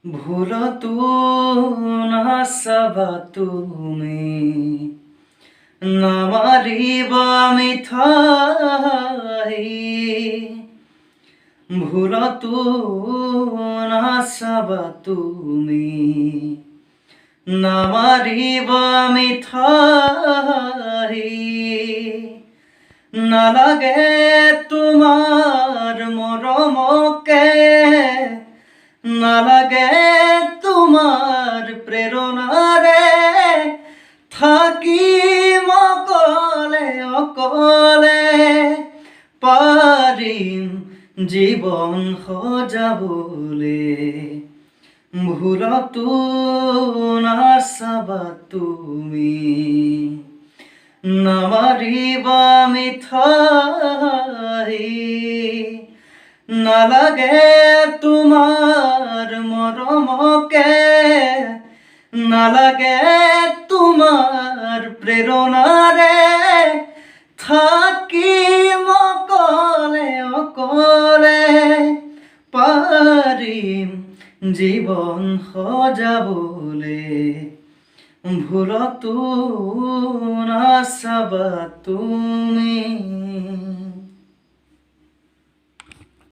ভুলতো নাচাবা তুমি নামাৰিবা মিঠাই ভুলতো নাচাবা তুমি নামাৰিবা মিঠাই নালাগে তোমাৰ মৰমকে নালাগে তোমাৰ প্ৰেৰণাৰে থাকিম অকলে অকলে পাৰিম জীৱন সজাবলে ভুলতো নাচাবা তুমি নামাৰিবা মিঠাই নালাগে তোমাৰ মৰমকে নালাগে তোমাৰ প্ৰেৰণাৰে থাকিম অকলে অকলে পাৰিম জীৱন সজাবলে ভুলতো নাচাবা তুমি